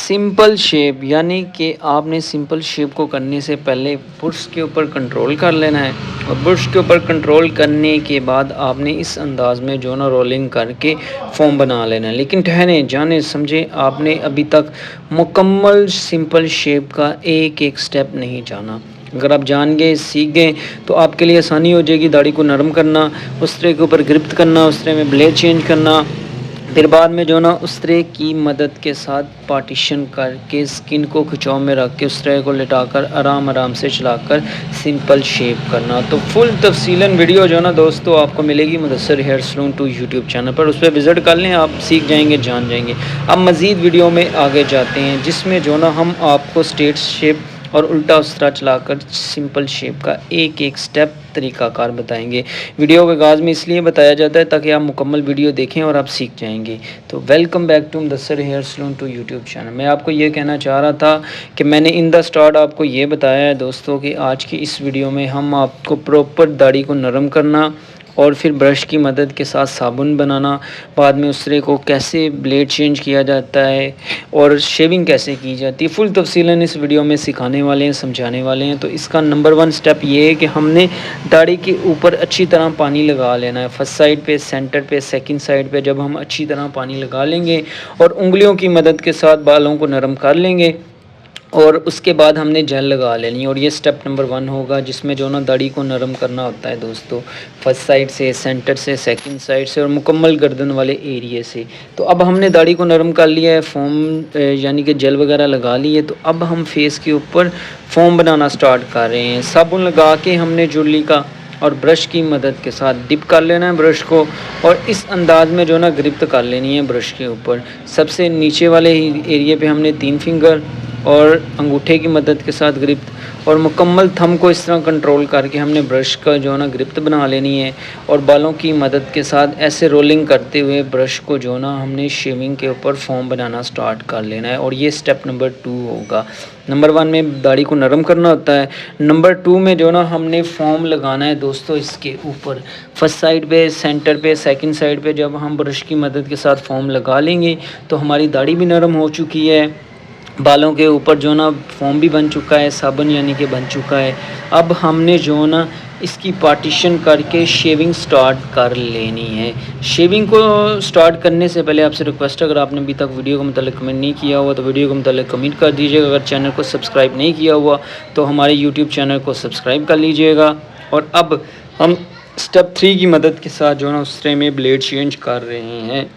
Simple shape यानी कि आपने सिंपल शेप को करने से पहले ब्रश के ऊपर कंट्रोल कर लेना है और ब्रश के ऊपर कंट्रोल करने के बाद आपने इस अंदाज़ में जो ना रोलिंग करके फॉर्म बना लेना है। लेकिन ठहरें, जाने समझे, आपने अभी तक मुकम्मल सिंपल शेप का एक एक स्टेप नहीं जाना। अगर आप जान गए, सीख गए तो आपके लिए आसानी हो जाएगी दाढ़ी को नरम करना, उस तरह के ऊपर ग्रिप्ट करना, उस तरह में ब्लेड चेंज करना, फिर बाद में जो ना उस तरह की मदद के साथ पार्टीशन करके स्किन को खिंचाव में रख के उस तरह को लिटाकर आराम से चलाकर सिंपल शेप करना। तो फुल तफसीलन वीडियो जो ना दोस्तों आपको मिलेगी Mudassar hair salon 2 YouTube channel पर, उस पर विज़िट कर लें, आप सीख जाएंगे, जान जाएंगे। अब मज़ीद वीडियो में आगे जाते हैं जिसमें जो ना हम आपको स्ट्रेट शेप और उल्टा उसरा चलाकर सिंपल शेप का एक एक स्टेप तरीक़ाकार बताएंगे। वीडियो के आगाज़ में इसलिए बताया जाता है ताकि आप मुकम्मल वीडियो देखें और आप सीख जाएंगे। तो welcome back to Mudassar hair salon 2 YouTube channel. मैं आपको ये कहना चाह रहा था कि मैंने इन द स्टार्ट आपको ये बताया है दोस्तों कि आज की इस वीडियो में हम आपको प्रॉपर दाढ़ी को नरम करना और फिर ब्रश की मदद के साथ साबुन बनाना, बाद में उस तरह को कैसे ब्लेड चेंज किया जाता है और शेविंग कैसे की जाती है, फुल तफसीलन इस वीडियो में सिखाने वाले हैं, समझाने वाले हैं। तो इसका नंबर 1 स्टेप ये है कि हमने दाढ़ी के ऊपर अच्छी तरह पानी लगा लेना है। फर्स्ट साइड पे, सेंटर पे, सेकंड साइड पे जब हम अच्छी तरह पानी लगा लेंगे और उंगलियों की मदद के साथ बालों को नरम कर लेंगे और उसके बाद हमने जेल लगा लेनी है। और ये स्टेप नंबर 1 होगा जिसमें जो ना दाढ़ी को नरम करना होता है दोस्तों, फर्स्ट साइड से, सेंटर से, सेकंड साइड से और मुकम्मल गर्दन वाले एरिए से। तो अब हमने दाढ़ी को नरम कर लिया है, फोम यानी कि जेल वगैरह लगा ली है। तो अब हम फेस के ऊपर फोम बनाना स्टार्ट कर रहे हैं। साबुन लगा के हमने जुर्ली का और ब्रश की मदद के साथ डिप कर लेना है ब्रश को और इस अंदाज़ में जो ना ग्रिप्ट कर लेनी है ब्रश के ऊपर। सबसे नीचे वाले एरिए पे हमने 3 फिंगर और अंगूठे की मदद के साथ ग्रिप्ट और मुकम्मल थंब को इस तरह कंट्रोल करके हमने ब्रश का जो ना ग्रिप्ट बना लेनी है और बालों की मदद के साथ ऐसे रोलिंग करते हुए ब्रश को जो ना हमने शेविंग के ऊपर फॉर्म बनाना स्टार्ट कर लेना है। और ये स्टेप नंबर 2 होगा। नंबर 1 में दाढ़ी को नरम करना होता है, नंबर 2 में जो ना हमने फॉर्म लगाना है दोस्तों इसके ऊपर। फर्स्ट साइड पे, सेंटर पे, सेकंड साइड पे जब हम ब्रश की मदद के साथ फॉर्म लगा लेंगे तो हमारी दाढ़ी भी नरम हो चुकी है, बालों के ऊपर जो ना फॉर्म भी बन चुका है, साबुन यानी कि बन चुका है। अब हमने जो ना इसकी पार्टीशन करके शेविंग स्टार्ट कर लेनी है। शेविंग को स्टार्ट करने से पहले आपसे रिक्वेस्ट है, अगर आपने अभी तक वीडियो को मतलब कमेंट नहीं किया हुआ तो वीडियो को मतलब कमेंट कर दीजिएगा। अगर चैनल को सब्सक्राइब नहीं किया हुआ तो हमारे यूट्यूब चैनल को सब्सक्राइब कर लीजिएगा। और अब हम स्टेप 3 की मदद के साथ जो ना उस तरह में ब्लेड चेंज कर रहे हैं।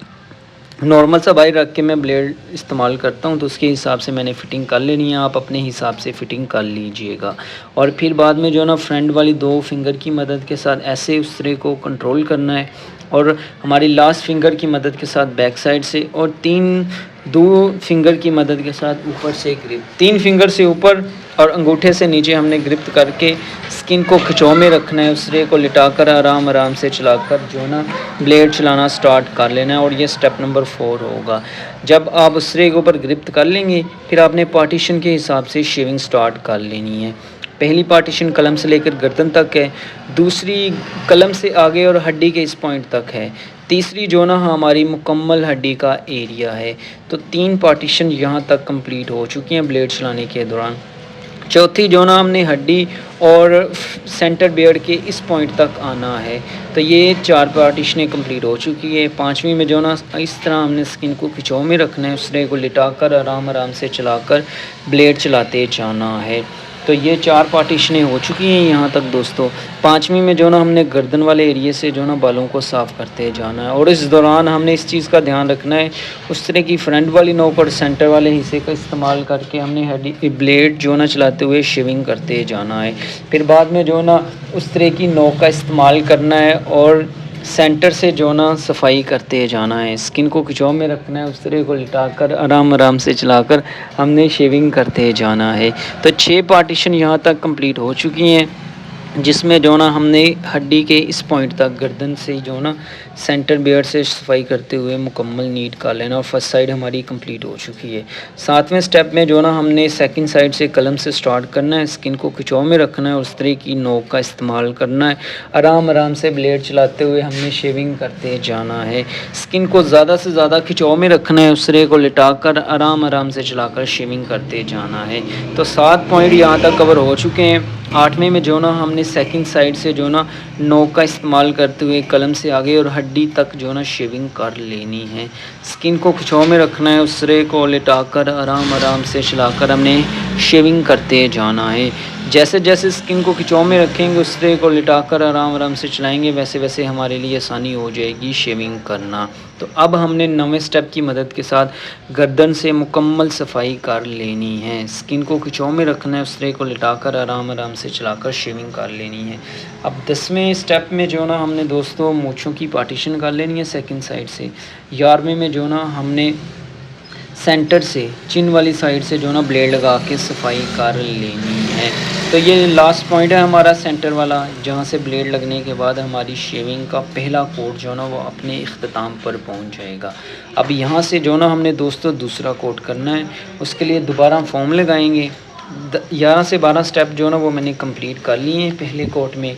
नॉर्मल सा बाहर रख के मैं ब्लेड इस्तेमाल करता हूं तो उसके हिसाब से मैंने फ़िटिंग कर लेनी है, आप अपने हिसाब से फ़िटिंग कर लीजिएगा। और फिर बाद में जो ना फ्रंट वाली 2 फिंगर की मदद के साथ ऐसे उस तरह को कंट्रोल करना है और हमारी लास्ट फिंगर की मदद के साथ बैक साइड से और 2 फिंगर की मदद के साथ ऊपर से ग्रिप, 3 फिंगर से ऊपर और अंगूठे से नीचे हमने ग्रिप करके स्किन को खिंचाव में रखना है, उस रे को लिटाकर आराम से चलाकर जो ना ब्लेड चलाना स्टार्ट कर लेना है। और ये स्टेप नंबर 4 होगा। जब आप उस रे के ऊपर ग्रिप कर लेंगे फिर आपने पार्टीशन के हिसाब से शेविंग स्टार्ट कर लेनी है। पहली पार्टीशन कलम से लेकर गर्दन तक है, दूसरी कलम से आगे और हड्डी के इस पॉइंट तक है, तीसरी जो ना हमारी मुकम्मल हड्डी का एरिया है। तो 3 पार्टीशन यहाँ तक कंप्लीट हो चुकी हैं ब्लेड चलाने के दौरान। चौथी जो ना हमने हड्डी और सेंटर बियर्ड के इस पॉइंट तक आना है। तो ये 4 पार्टीशनें कंप्लीट हो चुकी है। 5वीं में जो ना इस तरह हमने स्किन को खिंचाव में रखना है, उस रे को लिटाकर आराम से चलाकर ब्लेड चलाते जाना है। तो ये 4 पार्टीशनें हो चुकी हैं यहाँ तक दोस्तों। 5वीं में जो ना हमने गर्दन वाले एरिए से जो ना बालों को साफ़ करते जाना है और इस दौरान हमने इस चीज़ का ध्यान रखना है, उस तरह की फ्रंट वाली नोक और सेंटर वाले हिस्से का इस्तेमाल करके हमने हड्डी ब्लेड जो ना चलाते हुए शेविंग करते जाना है। फिर बाद में जो ना उस तरह की नोक का इस्तेमाल करना है और सेंटर से जो ना सफाई करते जाना है, स्किन को खिंचाव में रखना है, उस तरह को लिटाकर आराम से चलाकर हमने शेविंग करते जाना है। तो 6 पार्टीशन यहाँ तक कंप्लीट हो चुकी हैं। جس میں جو نا ہم نے ہڈی کے اس پوائنٹ تک گردن سے جو نا سینٹر بیئر سے صفائی کرتے ہوئے مکمل نیٹ کر لینا، اور فرسٹ سائڈ ہماری کمپلیٹ ہو چکی ہے۔ 7ویں سٹیپ میں جو نا ہم نے سیکنڈ سائڈ سے قلم سے سٹارٹ کرنا ہے، اسکن کو کھچاؤ میں رکھنا ہے اور اس طرح کی نوک کا استعمال کرنا ہے۔ آرام سے بلیڈ چلاتے ہوئے ہم نے شیونگ کرتے جانا ہے۔ اسکن کو زیادہ سے زیادہ کھچاؤ میں رکھنا ہے، اس طرح کو لٹا کر آرام سے چلا کر شیونگ کرتے جانا ہے۔ تو 7 پوائنٹ یہاں تک کور ہو چکے ہیں۔ 8ویں میں جو نا ہم نے سیکنڈ سائڈ سے جو نا نوک کا استعمال کرتے ہوئے قلم سے آگے اور ہڈی تک جو نا شیونگ کر لینی ہے۔ اسکن کو کھچاؤ میں رکھنا ہے، اس طرح کو لٹا کر آرام سے چلا کر ہم نے شیونگ کرتے جانا ہے۔ جیسے اسکن کو کھچاؤ میں رکھیں گے، اس طرح کو لٹا کر آرام سے چلائیں گے، ویسے ہمارے لیے آسانی ہو جائے گی شیونگ کرنا۔ تو اب ہم نے 9ویں سٹیپ کی مدد کے ساتھ گردن سے مکمل صفائی کر لینی ہے۔ اسکن کو کھچاؤ میں رکھنا ہے، اس طرح کو لٹا کر آرام سے چلا کر شیونگ کر لینی ہے۔ اب 10ویں سٹیپ میں جو نا ہم نے دوستوں مونچھوں کی پارٹیشن کر لینی ہے سیکنڈ سائڈ سے۔ 11ویں میں جو نا ہم نے سینٹر سے چن والی سائڈ سے جو نا بلیڈ لگا کے صفائی کر لینی ہے۔ تو یہ لاسٹ پوائنٹ ہے ہمارا سینٹر والا، جہاں سے بلیڈ لگنے کے بعد ہماری شیونگ کا پہلا کوٹ جو نا وہ اپنے اختتام پر پہنچ جائے گا۔ اب یہاں سے جو نا ہم نے دوستوں دوسرا کوٹ کرنا ہے، اس کے لیے دوبارہ فوم لگائیں گے۔ 11 سے 12 سٹیپ جو نا وہ میں نے کمپلیٹ کر لیے ہیں پہلے کوٹ میں۔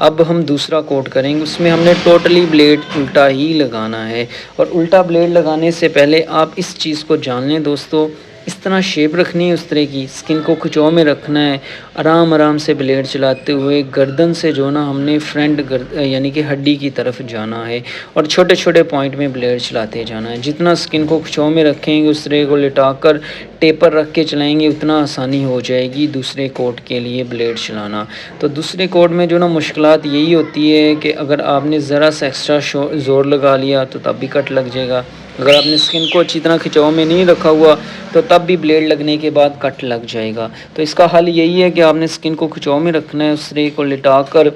اب ہم دوسرا کوٹ کریں گے، اس میں ہم نے ٹوٹلی بلیڈ الٹا ہی لگانا ہے، اور الٹا بلیڈ لگانے سے پہلے آپ اس چیز کو جان لیں دوستو، اس طرح شیپ رکھنی ہے، اس طرح کی اسکن کو کھچاؤ میں رکھنا ہے، آرام سے بلیڈ چلاتے ہوئے گردن سے جو نا ہم نے فرنٹ یعنی کہ ہڈی کی طرف جانا ہے، اور چھوٹے پوائنٹ میں بلیڈ چلاتے جانا ہے۔ جتنا اسکن کو کھچاؤ میں رکھیں گے، اس طرح کو لٹا کر ٹیپر رکھ کے چلائیں گے، اتنا آسانی ہو جائے گی دوسرے کوٹ کے لیے بلیڈ چلانا۔ تو دوسرے کوٹ میں جو نا مشکلات یہی ہوتی ہے کہ اگر آپ نے ذرا سا ایکسٹرا زور لگا لیا تو تب بھی کٹ لگ جائے گا، اگر آپ نے اسکن کو اچھی طرح کھچاؤ میں نہیں رکھا ہوا تو تب بھی بلیڈ لگنے کے بعد کٹ لگ جائے گا۔ تو اس کا حل یہی ہے کہ آپ نے اسکن کو کھچاؤ میں رکھنا ہے، اس طرح کو لٹا کر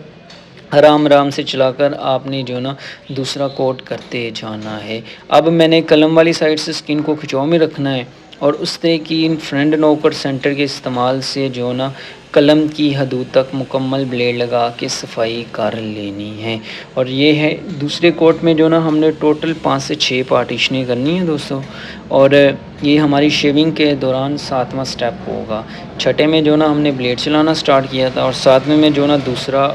آرام سے چلا کر آپ نے جو نا دوسرا کوٹ کرتے جانا ہے۔ اب میں نے قلم والی سائڈ سے اسکن کو کھچاؤ میں رکھنا ہے، اور اس طرح کی فرنٹ نوک اور سینٹر کے استعمال سے جو نا قلم کی حدود تک مکمل بلیڈ لگا کے صفائی کر لینی ہے۔ اور یہ ہے دوسرے کوٹ میں جو نا ہم نے ٹوٹل 5 سے 6 پارٹیشنیں کرنی ہیں دوستوں، اور یہ ہماری شیونگ کے دوران 7واں سٹیپ ہوگا۔ 6 میں جو نا ہم نے بلیڈ چلانا سٹارٹ کیا تھا، اور 7ویں میں جو نا دوسرا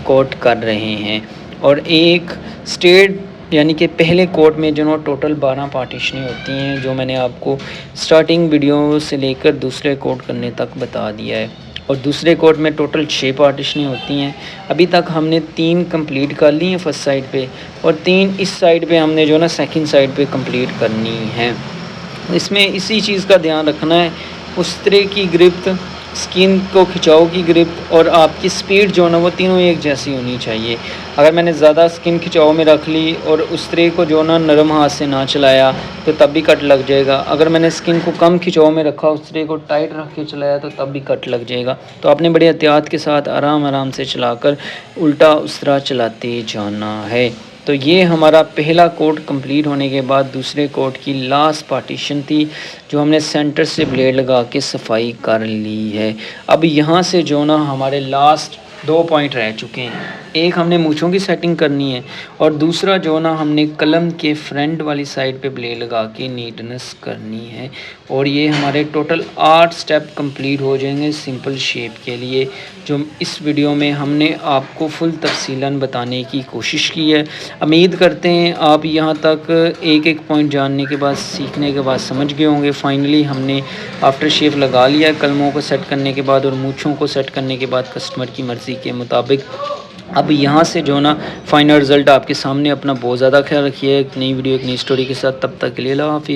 کوٹ کر رہے ہیں، اور ایک سٹیٹ یعنی کہ پہلے کوٹ میں جو نا ٹوٹل 12 پارٹیشنیں ہوتی ہیں، جو میں نے آپ کو سٹارٹنگ ویڈیو سے لے کر دوسرے کوٹ کرنے تک بتا دیا ہے، اور دوسرے کوٹ میں ٹوٹل 6 پارٹیشنیں ہوتی ہیں۔ ابھی تک ہم نے 3 کمپلیٹ کر لی ہیں فرسٹ سائڈ پہ، اور 3 اس سائڈ پہ ہم نے جو نا سیکنڈ سائڈ پہ کمپلیٹ کرنی ہے۔ اس میں اسی چیز کا دھیان رکھنا ہے، اس طرح کی گرفت، اسکن کو کھچاؤ کی گرفت اور آپ کی سپیڈ جو نا وہ تینوں ایک جیسی ہونی چاہیے۔ اگر میں نے زیادہ اسکن کھچاؤ میں رکھ لی اور اس طرح کو جو نا نرم ہاتھ سے نہ چلایا تو تب بھی کٹ لگ جائے گا، اگر میں نے اسکن کو کم کھچاؤ میں رکھا، اس طرح کو ٹائٹ رکھ کے چلایا تو تب بھی کٹ لگ جائے گا۔ تو آپ نے بڑے احتیاط کے ساتھ آرام سے چلا کر الٹا اس طرح چلاتے جانا ہے۔ تو یہ ہمارا پہلا کوٹ کمپلیٹ ہونے کے بعد دوسرے کوٹ کی لاسٹ پارٹیشن تھی، جو ہم نے سینٹر سے بلیڈ لگا کے صفائی کر لی ہے۔ اب یہاں سے جو نا ہمارے لاسٹ 2 پوائنٹ رہ چکے ہیں، ایک ہم نے مونچھوں کی سیٹنگ کرنی ہے، اور دوسرا جو نا ہم نے قلم کے فرنٹ والی سائڈ پہ بلیڈ لگا کے نیٹنس کرنی ہے، اور یہ ہمارے ٹوٹل 8 سٹیپ کمپلیٹ ہو جائیں گے سمپل شیپ کے لیے، جو اس ویڈیو میں ہم نے آپ کو فل تفصیلاً بتانے کی کوشش کی ہے۔ امید کرتے ہیں آپ یہاں تک ایک پوائنٹ جاننے کے بعد، سیکھنے کے بعد سمجھ گئے ہوں گے۔ فائنلی ہم نے آفٹر شیپ لگا لیا ہے قلموں کو سیٹ کرنے کے بعد اور مونچھوں کو سیٹ کرنے کے بعد کسٹمر کی مرضی کے مطابق۔ اب یہاں سے جو نا فائنل رزلٹ آپ کے سامنے، اپنا بہت زیادہ خیال رکھیے۔ ایک نئی ویڈیو ایک نئی سٹوری کے ساتھ، تب تک کے لیے اللہ حافظ۔